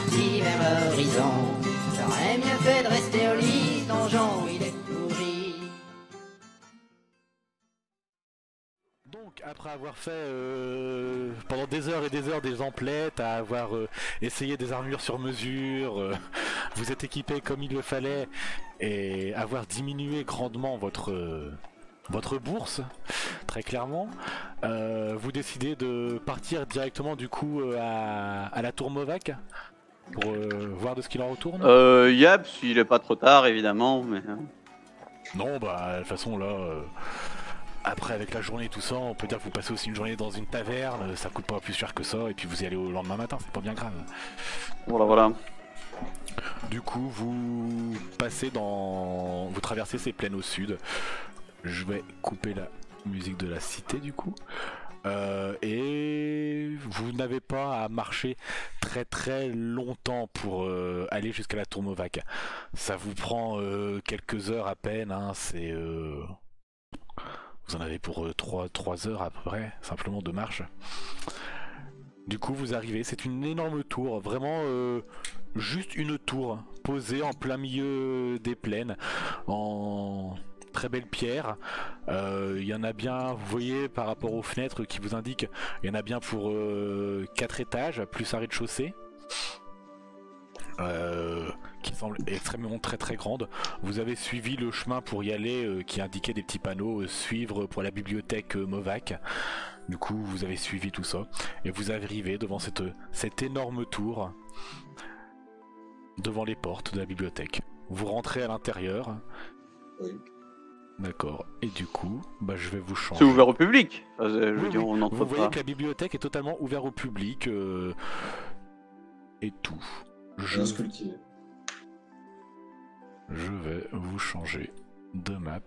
parti vers l'horizon. J'aurais mieux fait de rester au lit, donjon, il est tout rit. Donc, après avoir fait pendant des heures et des heures des emplettes, à avoir essayé des armures sur mesure, vous êtes équipé comme il le fallait, et avoir diminué grandement votre bourse, très clairement, vous décidez de partir directement du coup à la tour Movac pour voir de ce qu'il en retourne. Yep, s'il est pas trop tard évidemment, mais... Non, bah de toute façon là... Après, avec la journée et tout ça, on peut dire que vous passez aussi une journée dans une taverne, ça coûte pas plus cher que ça, et puis vous y allez au lendemain matin, c'est pas bien grave. Voilà, voilà. Du coup, vous passez dans... Vous traversez ces plaines au sud. Je vais couper la musique de la cité, du coup. Et vous n'avez pas à marcher très très longtemps pour aller jusqu'à la tour Movac. Ça vous prend quelques heures à peine, hein, c'est... Vous en avez pour 3 heures à peu près, simplement de marche. Du coup, vous arrivez, c'est une énorme tour, vraiment juste une tour posée en plein milieu des plaines, en très belle pierre. Il y en a bien, vous voyez par rapport aux fenêtres qui vous indiquent, il y en a bien pour 4 étages, plus un rez-de-chaussée. Qui semble extrêmement très grande. Vous avez suivi le chemin pour y aller qui indiquait des petits panneaux suivre pour la bibliothèque Movac. Du coup vous avez suivi tout ça et vous arrivez devant cette énorme tour devant les portes de la bibliothèque. Vous rentrez à l'intérieur. Oui. D'accord. Et du coup, bah, je vais vous changer. C'est ouvert au public. Enfin, je veux Oui, dire, on n'entre vous voyez pas. que la bibliothèque est totalement ouverte au public et tout. Bien sculpté. Je vais vous changer de map.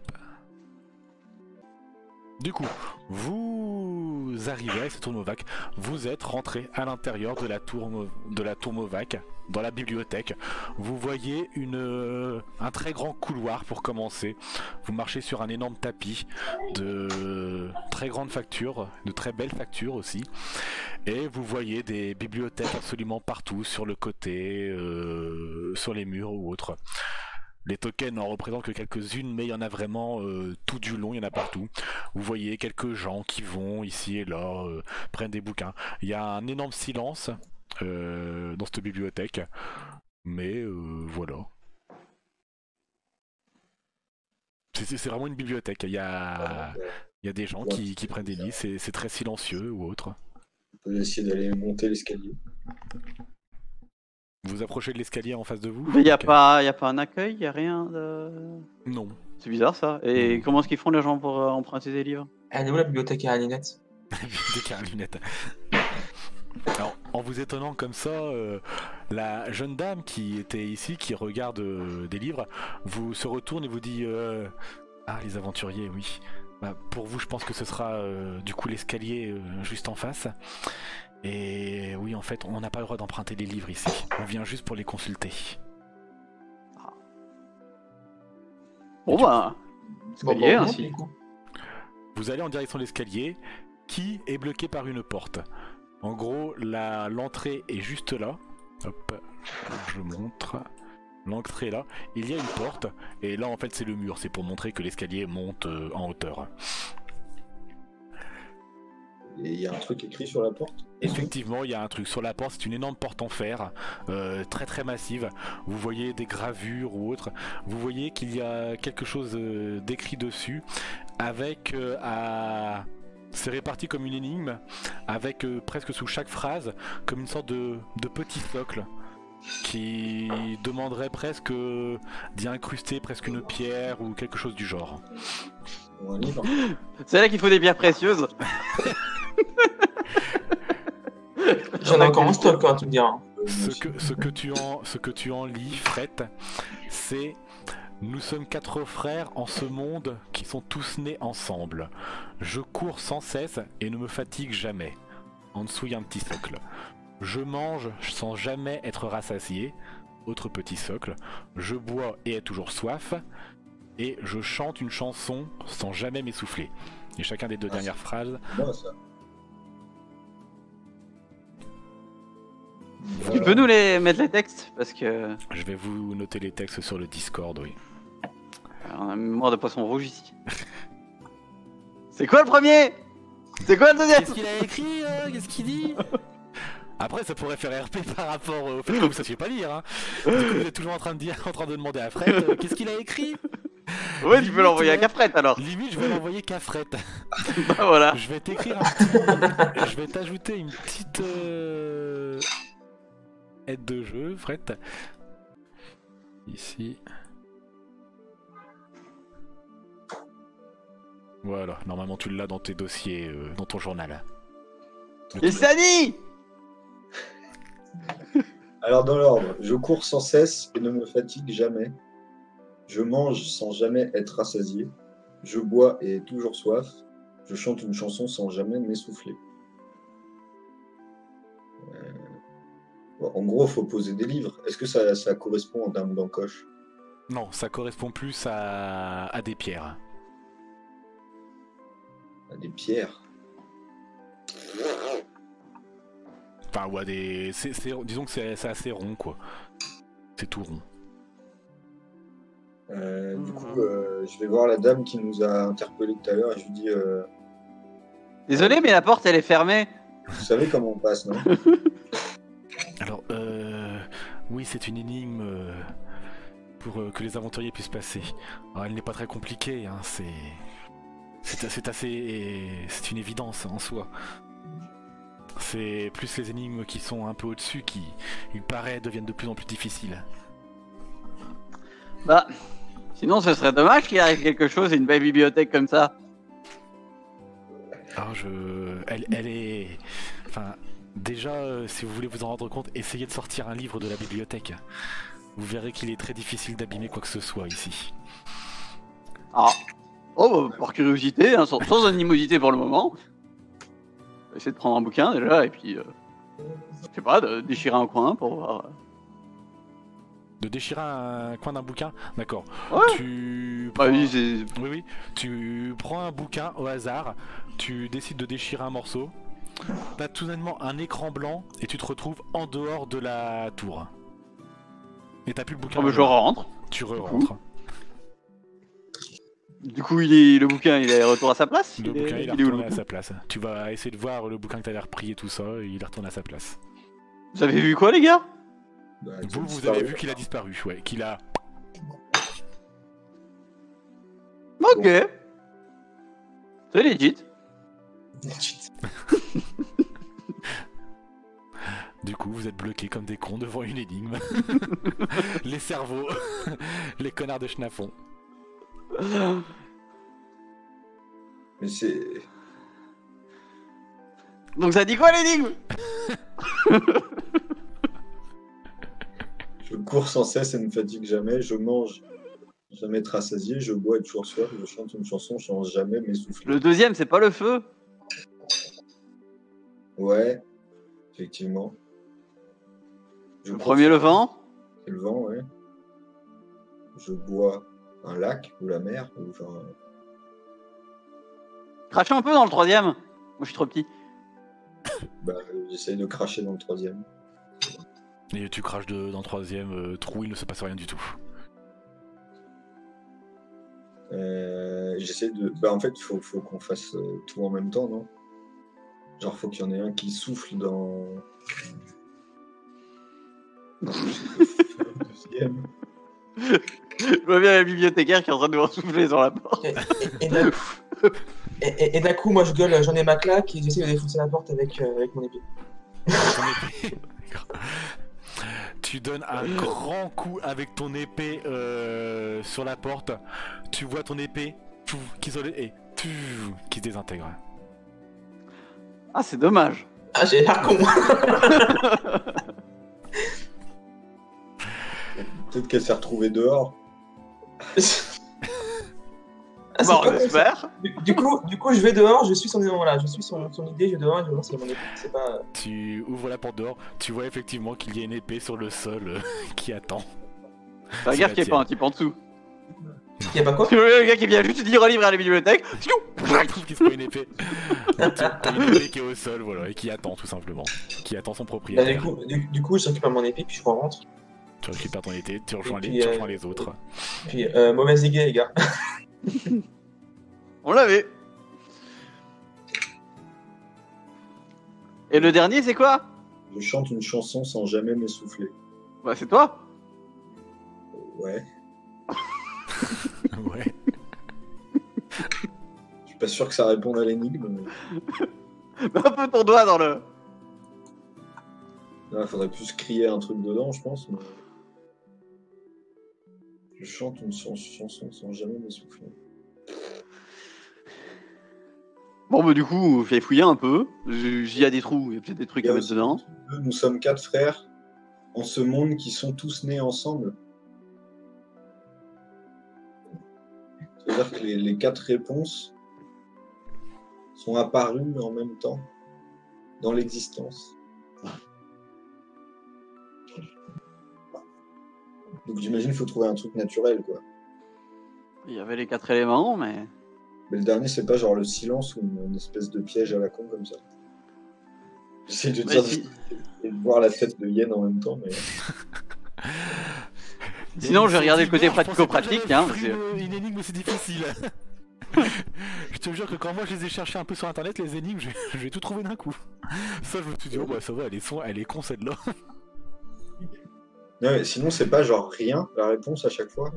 Du coup, vous arrivez à cette tour Movac, vous êtes rentré à l'intérieur de la tour Movac, dans la bibliothèque. Vous voyez un très grand couloir pour commencer. Vous marchez sur un énorme tapis de très grandes factures, de très belles factures aussi. Et vous voyez des bibliothèques absolument partout, sur le côté, sur les murs ou autres. Les tokens n'en représentent que quelques-unes, mais il y en a vraiment tout du long, il y en a partout. Vous voyez quelques gens qui vont ici et là, prennent des bouquins. Il y a un énorme silence dans cette bibliothèque, mais voilà. C'est vraiment une bibliothèque, il y a des gens qui prennent des livres, c'est très silencieux ou autre. On peut essayer d'aller monter l'escalier. Vous approchez de l'escalier en face de vous? Mais y a pas un accueil, y a rien de... Non. C'est bizarre ça. Et comment est-ce qu'ils font les gens pour emprunter des livres? Elle est où la bibliothèque à lunettes? Bibliothèque à lunettes. Alors, en vous étonnant comme ça, la jeune dame qui était ici, qui regarde des livres, vous se retourne et vous dit ah, les aventuriers, oui. Bah, pour vous, je pense que ce sera du coup l'escalier juste en face. Et oui, en fait, on n'a pas le droit d'emprunter les livres ici. On vient juste pour les consulter. Bon bah, escalier ainsi. Vous allez en direction de l'escalier qui est bloqué par une porte. En gros, l'entrée est juste là. Hop, je montre. L'entrée est là. Il y a une porte. Et là, en fait, c'est le mur. C'est pour montrer que l'escalier monte en hauteur. Et il y a un truc écrit sur la porte? Effectivement, il y a un truc sur la porte, c'est une énorme porte en fer, très massive. Vous voyez des gravures ou autres. Vous voyez qu'il y a quelque chose d'écrit dessus, avec c'est réparti comme une énigme, avec presque sous chaque phrase, comme une sorte de petit socle, qui demanderait presque d'y incruster presque une pierre ou quelque chose du genre. C'est là qu'il faut des pierres précieuses. J'en ai encore un stock quand tu me diras. Ce que tu en lis, Fred, c'est: nous sommes 4 frères en ce monde qui sont tous nés ensemble. Je cours sans cesse et ne me fatigue jamais. En dessous, il y a un petit socle. Je mange sans jamais être rassasié. Autre petit socle. Je bois et ai toujours soif. Et je chante une chanson sans jamais m'essouffler. Et chacun des deux dernières phrases. Bon, ça. Tu peux nous les mettre les textes parce que Je vais vous noter les textes sur le Discord, oui. on a une mémoire de poisson rouge ici. C'est quoi le premier? C'est quoi le deuxième? Qu'est-ce qu'il a écrit Qu'est-ce qu'il dit? Après, ça pourrait faire RP par rapport au fait que vous ne sachiez pas lire. Hein. Du coup, vous êtes toujours en train de demander à Fred qu'est-ce qu'il a écrit. Ouais, tu peux l'envoyer à ouais. Cafrette alors. Limite, je vais l'envoyer qu'à Fred. Bah voilà. Je vais t'écrire un petit... Je vais t'ajouter une petite aide de jeu, Fred. Ici. Voilà, normalement tu l'as dans tes dossiers, dans ton journal. Et Sani! Alors, dans l'ordre, je cours sans cesse et ne me fatigue jamais. Je mange sans jamais être rassasié. Je bois et ai toujours soif. Je chante une chanson sans jamais m'essouffler. Bon, en gros, il faut poser des livres. Est-ce que ça correspond en dame d'encoche? Non, ça correspond plus à des pierres. À des pierres. Enfin, ou à des... disons que c'est assez rond, quoi. C'est tout rond. Du coup, je vais voir la dame qui nous a interpellés tout à l'heure et je lui dis Désolé, mais la porte elle est fermée. vous savez comment on passe, non? Alors, oui, c'est une énigme pour que les aventuriers puissent passer. Alors, elle n'est pas très compliquée, hein, c'est assez... C'est une évidence en soi. C'est plus les énigmes qui sont un peu au-dessus qui, il paraît, deviennent de plus en plus difficiles. Bah, sinon ce serait dommage qu'il arrive quelque chose et une belle bibliothèque comme ça. Alors elle est... Enfin, déjà, si vous voulez vous en rendre compte, essayez de sortir un livre de la bibliothèque. Vous verrez qu'il est très difficile d'abîmer quoi que ce soit ici. Ah. Oh, bah, par curiosité, hein, sans animosité pour le moment. On va essayer de prendre un bouquin déjà et puis... je sais pas, de déchirer un coin pour voir... De déchirer un coin d'un bouquin? D'accord. Ouais. Tu... Bah oui, c'est... Oui, oui. Tu prends un bouquin au hasard, tu décides de déchirer un morceau, t'as tout simplement un écran blanc et tu te retrouves en dehors de la tour. Et t'as plus le bouquin. Oh, bah, je rentre. Tu re-rentres. Du coup, le bouquin, il est retour à sa place? Le bouquin, il est où, le retourné à bouquin sa place. Tu vas essayer de voir le bouquin que t'avais repris et tout ça, et il est retourné à sa place. Vous avez vu quoi, les gars? Bah, Vous avez vu qu'il a disparu, ouais, qu'il a... Ok. C'est legit. Du coup, vous êtes bloqués comme des cons devant une énigme. Les cerveaux, les connards de Schnafon. Mais c'est... Donc ça dit quoi l'énigme? Je cours sans cesse et ne me fatigue jamais. Je mange sans jamais être rassasié. Je bois et toujours soif. Je chante une chanson sans jamais m'essouffler. Le deuxième, c'est pas le feu? Ouais, effectivement. Le premier, le vent? C'est le vent, ouais. Je bois un lac ou la mer. Ou enfin... Crachez un peu dans le troisième. Moi, je suis trop petit. Bah, j'essaye de cracher dans le troisième. Et tu craches dans le troisième trou, il ne se passe rien du tout. J'essaie de... Bah, en fait, il faut qu'on fasse tout en même temps, non? Genre, faut qu'il y en ait un qui souffle dans... Deuxième. Je vois bien la bibliothécaire qui est en train de me souffler sur la porte. Et d'un coup, moi je gueule, j'en ai ma claque et j'essaie de défoncer la porte avec mon épée. Ton épée. Tu donnes un grand coup avec ton épée sur la porte. Tu vois ton épée qui se désintègre. Ah, c'est dommage. Ah, j'ai l'air con. Peut-être qu'elle s'est retrouvée dehors. Ah, Bon, c'est on pas espère. du coup, je vais dehors, je suis son idée, je vais dehors et je vais voir si c'est mon épée. C'est pas... Tu ouvres la porte dehors, tu vois effectivement qu'il y a une épée sur le sol qui attend. Fais gaffe qu'il n'y ait pas un type en dessous. Y a pas quoi? Le gars qui vient juste dire livre à la bibliothèque. Qui se prend une épée. T'as une épée qui est au sol, voilà, et qui attend tout simplement. Qui attend son Bah, propriétaire. du coup, je récupère mon épée, puis je rentre. Tu récupères ton épée, tu rejoins, Et les, puis, tu rejoins les autres. Puis, mauvaise idée, les gars. On l'avait. Et le dernier, c'est quoi? Je chante une chanson sans jamais m'essouffler. Bah, c'est toi. Ouais. Ouais. Je suis pas sûr que ça réponde à l'énigme. Mais... Mets un peu ton doigt dans le. Là, faudrait plus crier un truc dedans, je pense. Mais... Je chante une chanson sans jamais m'essouffler. Bon, bah, du coup, j'ai fouillé un peu. J'y y a des trous, il y a peut-être des trucs Il y à a mettre aussi dedans. Nous sommes 4 frères en ce monde qui sont tous nés ensemble. C'est-à-dire que les 4 réponses sont apparues en même temps dans l'existence. Donc j'imagine qu'il faut trouver un truc naturel, quoi. Il y avait les 4 éléments, mais. Mais le dernier, c'est pas genre le silence ou une espèce de piège à la con comme ça. J'essaie de Mais dire si. et de voir la tête de Yen en même temps, mais... Sinon, je vais regarder le côté Je pensais pas pratico-pratique. que Hein, j'avais parce que- pris une énigme aussi difficile. Je te jure que quand moi je les ai cherchés un peu sur internet, les énigmes, je vais tout trouver d'un coup. Ça, je me suis dit, oh bah ça va, elle est con celle-là. Non, mais sinon, c'est pas genre rien, la réponse à chaque fois.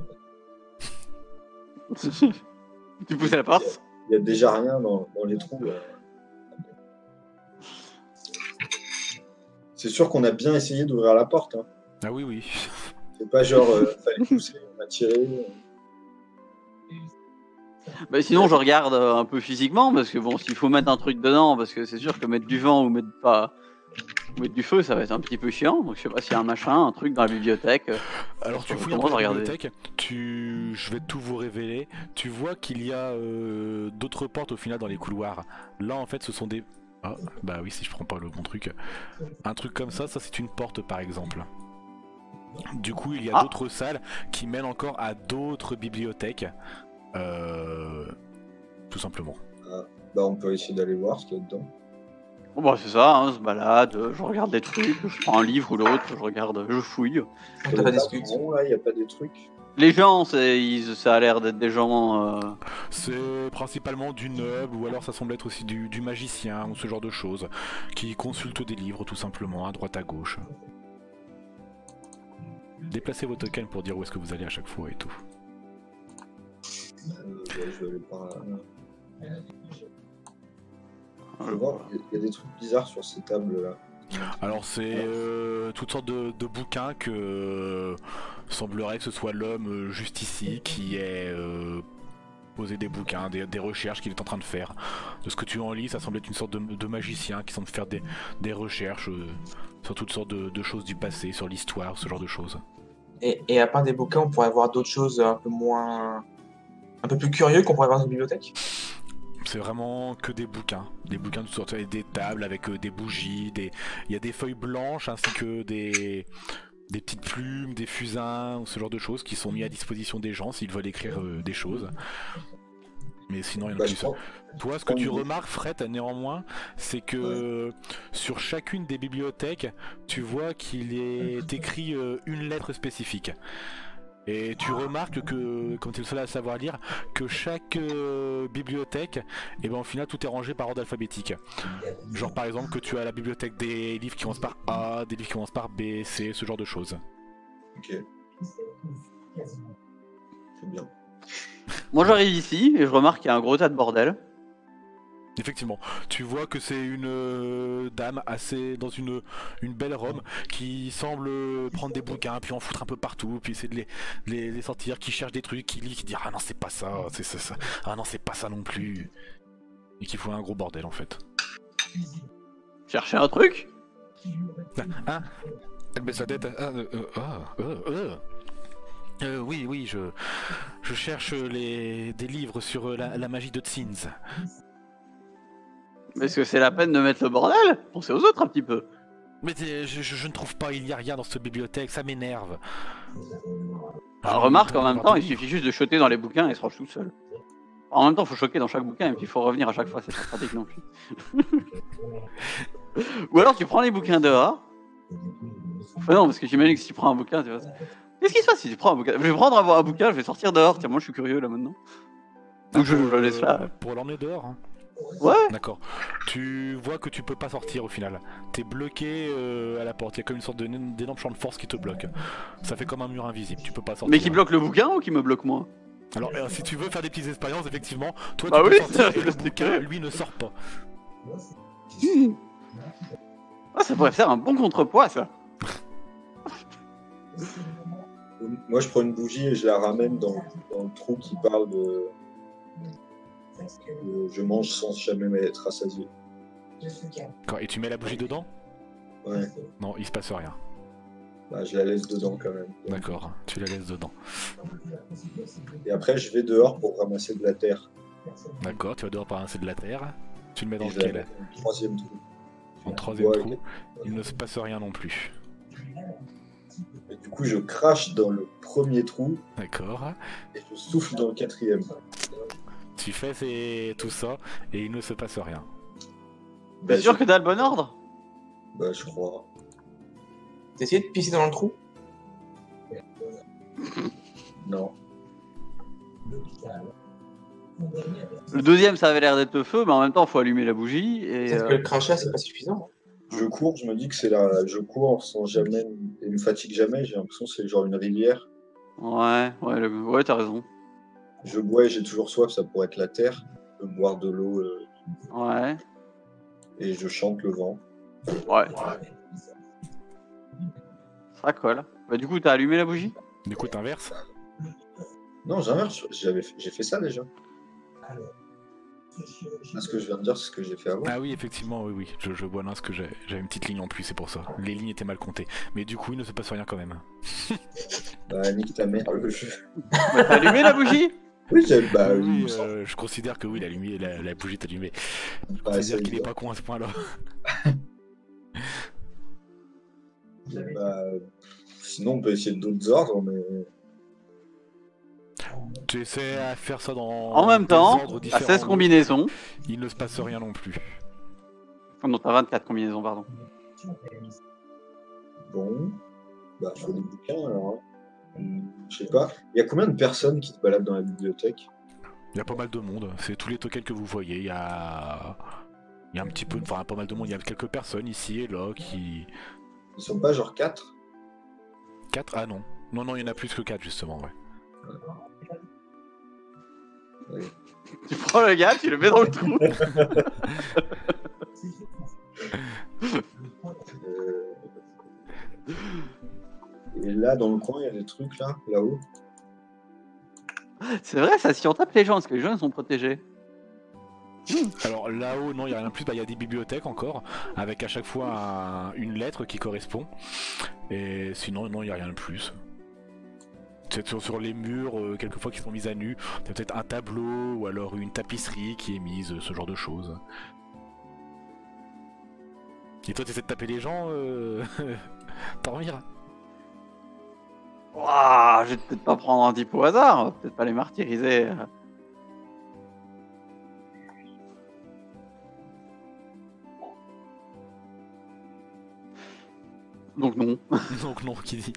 Tu pousses la porte. Il y a déjà rien dans les trous. C'est sûr qu'on a bien essayé d'ouvrir la porte. Hein. Ah oui, oui. C'est pas genre, fallait pousser, on a tiré. Bah, sinon, je regarde un peu physiquement, parce que bon, s'il faut mettre un truc dedans, parce que c'est sûr que mettre du vent ou mettre pas. Ou mettre du feu, ça va être un petit peu chiant. Donc je sais pas s'il y a un machin, un truc dans la bibliothèque. Alors tu fouilles un Comment peu la regarder bibliothèque, je vais tout vous révéler. Tu vois qu'il y a d'autres portes au final dans les couloirs. Là en fait ce sont des... Ah bah oui si je prends pas le bon truc. Un truc comme ça c'est une porte par exemple. Du coup il y a d'autres salles qui mènent encore à d'autres bibliothèques. Tout simplement. Bah on peut essayer d'aller voir ce qu'il y a dedans. Bon bah c'est ça, hein, on se balade, je regarde des trucs, je prends un livre ou l'autre, je regarde, je fouille. On t'a pas discuté. Bon, là, il n'y a pas des trucs. Les gens, ça a l'air d'être des gens... C'est principalement du noble ou alors ça semble être aussi du magicien ou ce genre de choses qui consultent des livres tout simplement à droite à gauche. Déplacez vos tokens pour dire où est-ce que vous allez à chaque fois et tout. Je vais aller par là. Je vais voir, il y a des trucs bizarres sur ces tables-là. Alors c'est toutes sortes de bouquins que semblerait que ce soit l'homme juste ici qui ait posé des bouquins, des recherches qu'il est en train de faire. De ce que tu en lis, ça semble être une sorte de magicien qui semble faire des recherches sur toutes sortes de choses du passé, sur l'histoire, ce genre de choses. Et à part des bouquins, on pourrait avoir d'autres choses un peu plus curieux qu'on pourrait avoir dans une bibliothèque. C'est vraiment que des bouquins de toutes sortes, et des tables avec des bougies, il y a des feuilles blanches ainsi que des petites plumes, des fusains, ce genre de choses qui sont mis à disposition des gens s'ils veulent écrire des choses. Mais sinon, il y en a plus. Toi, ce que tu remarques, Fred, néanmoins, c'est que sur chacune des bibliothèques, tu vois qu'il est écrit une lettre spécifique. Et tu remarques que, comme tu es le seul à savoir lire, que chaque bibliothèque, et ben au final tout est rangé par ordre alphabétique. Genre par exemple que tu as la bibliothèque des livres qui commencent par A, des livres qui commencent par B, C, ce genre de choses. Ok. C'est bien. Moi j'arrive ici et je remarque qu'il y a un gros tas de bordel. Effectivement, tu vois que c'est une dame assez dans une belle robe qui semble prendre des bouquins, puis en foutre un peu partout, puis essayer de les sortir, qui cherche des trucs, qui lit, qui dit ah non c'est pas ça, c'est ça, ah non c'est pas ça non plus, et qui fout un gros bordel en fait. Chercher un truc? Ah, elle baisse la tête. Oui, je cherche des livres sur la magie de Tzins. Est-ce que c'est la peine de mettre le bordel? Pensez aux autres un petit peu. Mais je ne trouve pas, il y a rien dans cette bibliothèque, ça m'énerve. Alors, remarque en même temps, il suffit juste de choter dans les bouquins et il se range tout seul. En même temps, il faut choquer dans chaque bouquin et puis il faut revenir à chaque fois, c'est pas pratique non plus. Ou alors tu prends les bouquins dehors. Enfin, non, parce que j'imagine que si tu prends un bouquin, tu vas. Qu'est-ce qui se passe si tu prends un bouquin? Je vais prendre un bouquin, je vais sortir dehors. Tiens, moi je suis curieux là maintenant. Donc je le laisse là. Pour l'emmener dehors. Hein. Ouais. D'accord. Tu vois que tu peux pas sortir au final. T'es bloqué à la porte. Il y a comme une sorte d'énorme champ de force qui te bloque. Ça fait comme un mur invisible. Tu peux pas sortir. Mais qui bloque le bouquin ou qui me bloque moi? Alors, si tu veux faire des petites expériences, effectivement, toi Bah tu oui, peux sortir ça, et le c'est bouquin, clair. lui, ne sort pas. Ah, ça pourrait faire un bon contrepoids ça. Moi, je prends une bougie et je la ramène dans le trou qui parle de je mange sans jamais être rassasié. Et tu mets la bougie dedans? Ouais, Non, il se passe rien. bah, je la laisse dedans quand même. D'accord, tu la laisses dedans. Et après, je vais dehors pour ramasser de la terre. D'accord, tu vas dehors ramasser de la terre. Tu le mets dans Et je la mets lequel? dans le troisième trou. En troisième Ouais, trou. Il ne se passe rien non plus. Et du coup, je crache dans le premier trou D'accord. et je souffle dans le quatrième. Tu fais tout ça et il ne se passe rien. T'es sûr que t'as le bon ordre? Bah, je crois. T'as essayé de pisser dans le trou? Non. Le deuxième, ça avait l'air d'être le feu, mais en même temps, faut allumer la bougie et. Peut-être que le crachat, c'est pas suffisant. Je cours, je me dis que c'est là. Je cours sans jamais. Et me fatigue jamais. J'ai l'impression que c'est genre une rivière. Ouais, ouais, t'as raison. Je bois et j'ai toujours soif, ça pourrait être la terre. Je peux boire de l'eau Ouais, et je chante le vent. ouais. Ça colle. Bah, du coup, t'as allumé la bougie? Du coup, t'inverses. Non, j'inverse. J'ai fait ça déjà. Ce que je viens de dire, c'est ce que j'ai fait avant. Ah oui, effectivement, oui. Je vois là ce que j'ai. J'avais une petite ligne en plus, c'est pour ça. Les lignes étaient mal comptées. Mais du coup, il ne se passe rien quand même. Bah, nique ta mère, le jeu. Bah, t'as allumé la bougie? Oui, bah, il Oui, me semble. je considère que oui, la bougie est allumée. Je Bah, considère ça qu'il y est est. pas con à ce point-là. Bah, sinon, on peut essayer d'autres ordres, mais. Tu essaies à faire ça dans En même des temps, ordres à différents. 16 combinaisons. Il ne se passe rien non plus. Oh non, t'as 24 combinaisons, pardon. Bon. Bah, faut des bouquins alors. Je sais pas. Il y a combien de personnes qui se baladent dans la bibliothèque? Il y a pas mal de monde. C'est tous les tokens que vous voyez. Il y a un petit peu, enfin pas mal de monde. Il y a quelques personnes ici et là qui. Ils sont pas genre 4? 4? Ah non. Non, il y en a plus que 4 justement, ouais. Tu prends le gars, tu le mets dans le trou. Et là, dans le coin, il y a des trucs là-haut. C'est vrai, ça, si on tape les gens, est-ce que les gens ils sont protégés? Alors là-haut, non, il n'y a rien de plus. Bah, il y a des bibliothèques encore, avec à chaque fois une lettre qui correspond. Et sinon, non, il n'y a rien de plus. Peut-être sur les murs, quelquefois qui sont mis à nu, il y a peut-être un tableau ou alors une tapisserie qui est mise, ce genre de choses. Et toi, tu essaies de taper les gens, Tormir? Ouah, je vais peut-être pas prendre un type au hasard, on va peut-être pas les martyriser. Donc non, Donc non, qui dit?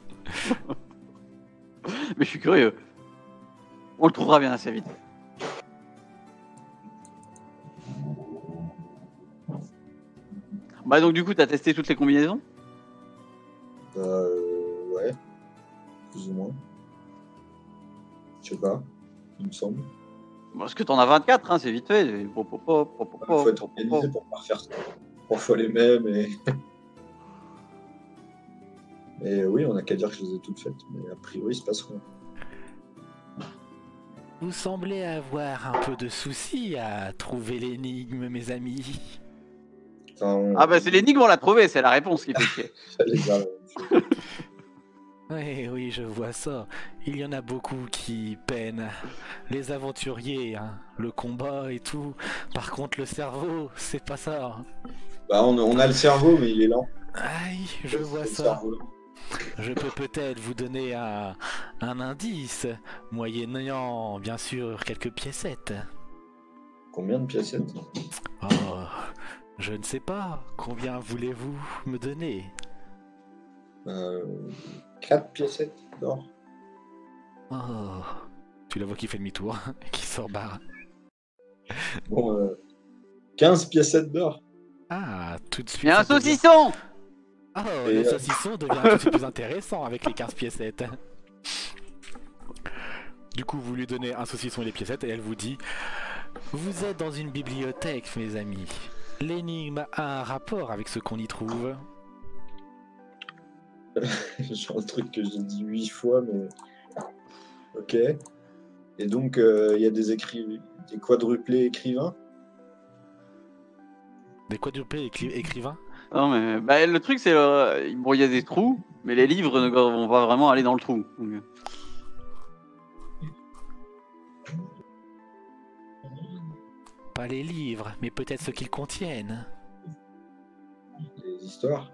mais je suis curieux. On le trouvera bien assez vite. Bah donc du coup, t'as testé toutes les combinaisons? Ouais. Plus ou moins. Je sais pas. Il me semble. Parce que t'en as 24, hein, c'est vite fait. Il faut être organisé pour pas refaire 3 fois les mêmes et. Et oui, on n'a qu'à dire que je les ai toutes faites, mais a priori, il se passe rien. Vous semblez avoir un peu de soucis à trouver l'énigme, mes amis. Enfin, Ah bah c'est l'énigme, on l'a trouvé, c'est la réponse qui fait chier. J'allais dire la même chose. Oui, je vois ça. Il y en a beaucoup qui peinent. Les aventuriers, hein, le combat et tout. Par contre, le cerveau, c'est pas ça. Bah, on a le cerveau, mais il est lent. Aïe, je vois ça. Je peux peut-être vous donner un indice, moyennant bien sûr quelques piécettes. Combien de piécettes? Oh, je ne sais pas. Combien voulez-vous me donner? 4 piécettes d'or. Oh, tu la vois qui fait demi-tour et qui sort barre. Bon, 15 piécettes d'or. Ah, tout de suite. Il y a un ça devient- saucisson. Oh, Et, le saucisson devient tout de suite plus intéressant avec les 15 piécettes. Du coup, vous lui donnez un saucisson et les piécettes et elle vous dit: vous êtes dans une bibliothèque, mes amis. L'énigme a un rapport avec ce qu'on y trouve. Genre le truc que j'ai dit 8 fois, mais... Ok. Et donc, il y a des quadruplés écrivains. Des quadruplés écrivains? Non mais bah, le truc c'est bon, il y a des trous, mais les livres ne vont pas vraiment aller dans le trou. Donc, Pas les livres, mais peut-être ce qu'ils contiennent. Les histoires.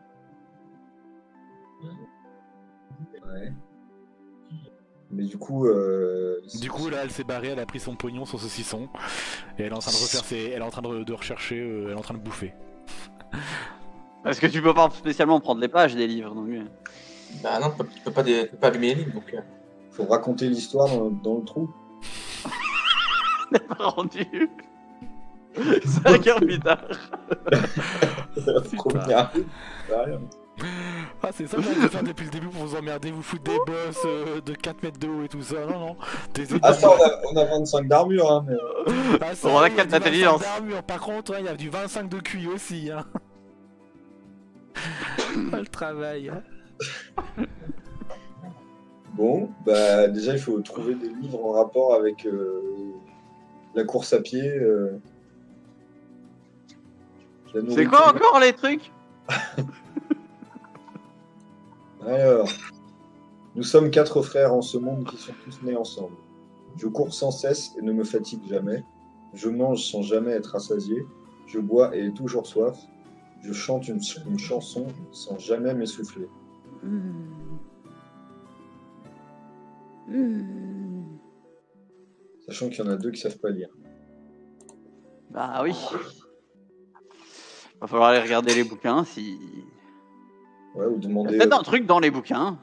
Ouais. Mais du coup... Du coup, là, elle s'est barrée, elle a pris son pognon, son saucisson, et elle est en train de refaire elle est en train de rechercher, elle est en train de bouffer. Parce que tu peux pas spécialement prendre les pages des livres. Donc... Bah non, tu peux pas abîmer les lignes, donc... Faut raconter l'histoire dans le trou. n'est pas rendu. 5 heures plus tard. Première rue, c'est rien. Ah, c'est ça que j'ai faire depuis le début pour vous emmerder, vous foutre des boss de 4 mètres de haut et tout ça. Non, non. Ah, ça, on a 25 d'armure, hein, mais... Ah, ça, On a il y 4 du 25 d'intelligence. d'armure. Par contre, il y a du 25 de QI aussi. Hein. Ah, le travail. Bon, bah déjà, il faut trouver des livres en rapport avec la course à pied. La C'est nourriture. quoi encore les trucs? Alors, nous sommes 4 frères en ce monde qui sont tous nés ensemble. Je cours sans cesse et ne me fatigue jamais. Je mange sans jamais être rassasié. Je bois et ai toujours soif. Je chante une chanson sans jamais m'essouffler. Sachant qu'il y en a 2 qui savent pas lire. Bah oui. Va falloir aller regarder les bouquins si. Ouais, ou Il y a demander, peut-être un truc dans les bouquins.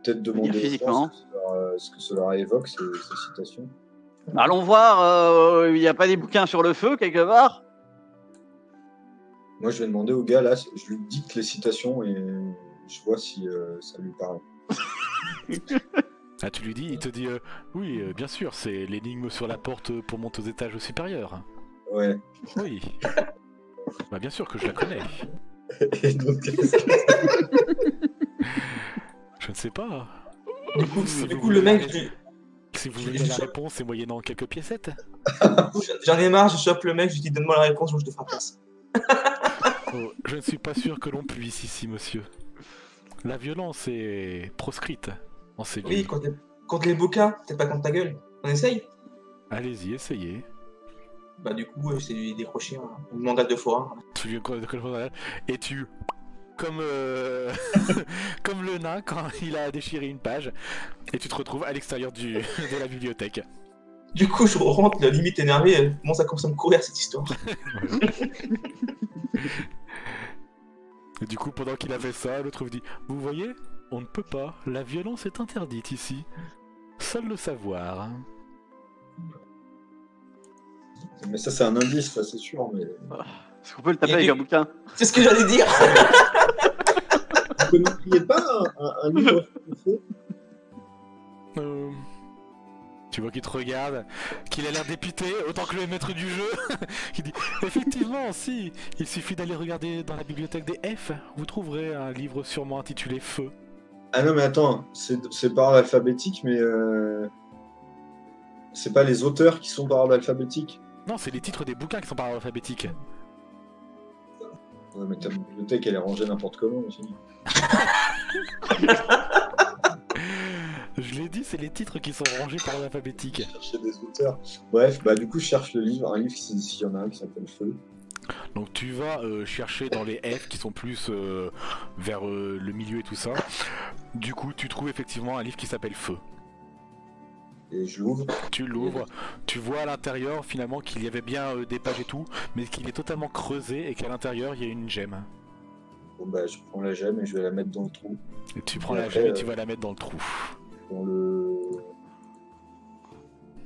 peut-être demander dire physiquement. aux gens ce que ça leur évoque, ces citations. Allons voir, il n'y a pas des bouquins sur le feu quelque part? Moi, je vais demander au gars, là, je lui dicte les citations et je vois si ça lui parle. Ah, tu lui dis, il te dit oui, bien sûr, c'est l'énigme sur la porte pour monter aux étages supérieurs. Ouais. Oui. Bah, bien sûr que je la connais. Et donc, qu'est-ce que... Je ne sais pas. Du coup, le mec, Si vous voulez la réponse, c'est moyennant quelques piécettes. j'en ai marre, je chope le mec, je lui dis donne-moi la réponse ou je te fracasse. Oh, je ne suis pas sûr que l'on puisse ici, monsieur. La violence est proscrite en ces lieux. Oui, contre les bouquins, peut-être pas contre ta gueule. On essaye? Allez-y, essayez. Bah du coup, j'essaie de lui décrocher un mandat de forain. Tu lui et tu, comme comme le nain quand il a déchiré une page, et tu te retrouves à l'extérieur de la bibliothèque. Du coup, je rentre, la limite énervée, elle commence à me courir cette histoire. Et du coup, pendant qu'il a fait ça, l'autre vous dit: vous voyez, on ne peut pas. La violence est interdite ici. Seul le savoir. Mais ça, c'est un indice, ça, c'est sûr. Mais... Est-ce qu'on peut le taper avec un bouquin? C'est ce que j'allais dire. Vous ne connaîtriez pas un livre sur le feu? Tu vois qu'il te regarde, qu'il a l'air dépité, autant que le maître du jeu. Il dit: effectivement, si. Il suffit d'aller regarder dans la bibliothèque des F. Vous trouverez un livre sûrement intitulé Feu. Ah non, mais attends, c'est par ordre alphabétique, mais c'est pas les auteurs qui sont par ordre alphabétique. Non, c'est les titres des bouquins qui sont par ordre alphabétique. Ouais, mais ta bibliothèque, elle est rangée n'importe comment aussi. Je l'ai dit, c'est les titres qui sont rangés par ordre alphabétique. Chercher des auteurs. Bref, bah du coup, je cherche un livre s'il y en a un qui s'appelle Feu. Donc tu vas chercher dans les F qui sont plus vers le milieu et tout ça. Du coup, tu trouves effectivement un livre qui s'appelle Feu. Et je l'ouvre. Tu l'ouvres, tu vois à l'intérieur finalement qu'il y avait bien des pages et tout, mais qu'il est totalement creusé et qu'à l'intérieur il y a une gemme. Bon bah je prends la gemme et je vais la mettre dans le trou. Et tu prends Et la après, gemme et tu vas la mettre dans le trou.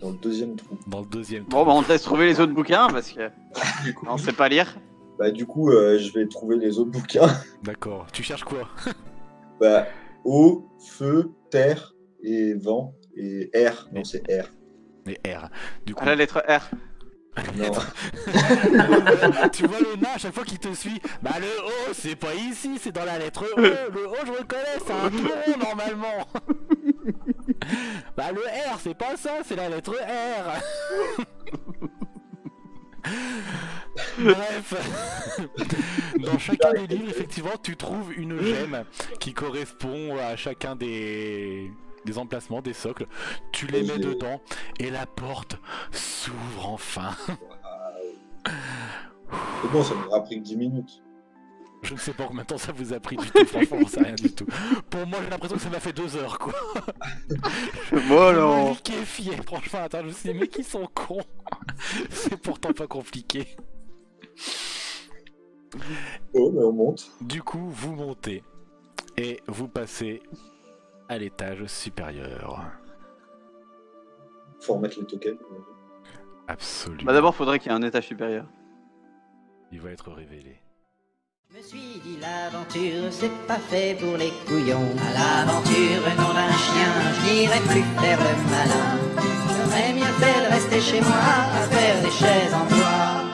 Dans le deuxième trou. Dans le deuxième trou. Bon, bah, on te laisse trouver les autres bouquins parce que Du coup, on sait pas lire. bah du coup je vais trouver les autres bouquins. D'accord. Tu cherches quoi? Bah eau, feu, terre et vent et air. Non c'est air. Les R. Du coup, À la lettre R. Non. tu vois le nain à chaque fois qu'il te suit. Bah le O c'est pas ici, c'est dans la lettre E. Le O je reconnais, c'est un taureau normalement. Bah le R c'est pas ça, c'est la lettre R. Bref, dans chacun des livres, effectivement, tu trouves une gemme qui correspond à chacun des emplacements, des socles. Tu les mets dedans et la porte s'ouvre enfin. C'est bon, ça m'aura pris que 10 minutes. Je ne sais pas combien de temps ça vous a pris du tout, franchement, c'est rien du tout. Pour moi, j'ai l'impression que ça m'a fait 2 heures, quoi. Bon, non. Liquéfié, franchement, attends, je me suis dit, mais qui sont cons. C'est pourtant pas compliqué. Oh, mais on monte. Du coup, vous montez et vous passez à l'étage supérieur. Faut remettre les tokens. Absolument. Bah d'abord, faudrait qu'il y ait un étage supérieur. Il va être révélé. Je me suis dit l'aventure c'est pas fait pour les couillons. À l'aventure nom d'un chien, je n'irai plus faire le malin. J'aurais mieux fait de rester chez moi à faire des chaises en bois.